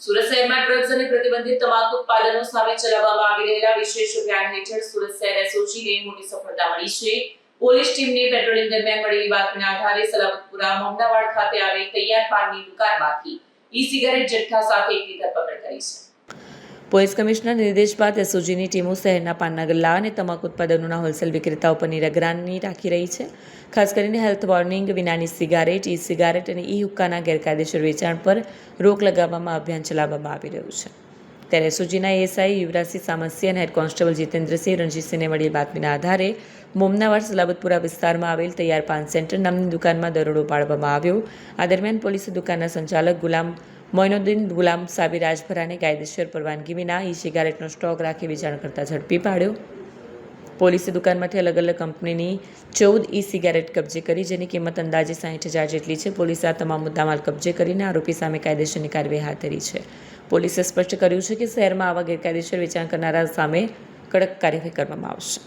સુરત શહેરમાં ડ્રગ્સ અને પ્રતિબંધિત તમાકુ ઉત્પાદનો સામે ચલાવવામાં આવી રહેલા વિશેષ અભિયાન હેઠળ સુરત શહેર એસઓજીને મોટી સફળતા મળી છે. પોલીસ ટીમને પેટ્રોલિંગ દરમિયાન મળેલી બાતમીના આધારે સલાબતપુરા મોમનાવાડ ખાતે આવેલ તૈયાર પાનની દુકાનમાંથી ઈ-સિગારેટ જથ્થા સાથે એકની ધરપકડ કરી છે. પોલીસ કમિશનર નિર્દેશ બાદ એસઓજીની ટીમો શહેરના પાનના ગલ્લા અને તમાકુ ઉત્પાદનોના હોલસેલ વિક્રેતાઓ પર નિગરાની રાખી રહી છે. ખાસ કરીને હેલ્થ વોર્નિંગ વિનાની સિગારેટ, ઈ સિગારેટ અને ઈ હુક્કાના ગેરકાયદેસર વેચાણ પર રોક લગાવવામાં અભિયાન ચલાવવામાં આવી રહ્યું છે. ત્યારે એસઓજીના એએસઆઈ યુવરાજસિંહ સામસિયા અને હેડ કોન્સ્ટેબલ જીતેન્દ્રસિંહ રણજીતસિંહને મળેલી બાતમીના આધારે મોમનાવાડ સલાબતપુરા વિસ્તારમાં આવેલ તૈયાર પાન સેન્ટર નામની દુકાનમાં દરોડો પાડવામાં આવ્યો. આ દરમિયાન પોલીસે દુકાનના સંચાલક ગુલામ મોઇનુદ્દીન ગુલામ સાબિર રાજભરાને કાયદેસર પરવાનગી વિના ઈ સિગારેટનો સ્ટોક રાખી વેચાણ કરતા ઝડપી પાડ્યો. પોલીસે દુકાનમાંથી અલગ અલગ કંપનીની 14 ઈ સિગારેટ કબજે કરી, જેની કિંમત અંદાજે 60,000 જેટલી છે. પોલીસે આ તમામ મુદ્દામાલ કબજે કરીને આરોપી સામે કાયદેસરની કાર્યવાહી હાથ ધરી છે. પોલીસે સ્પષ્ટ કર્યું છે કે શહેરમાં આવા ગેરકાયદેસર વેચાણ કરનારા સામે કડક કાર્યવાહી કરવામાં આવશે.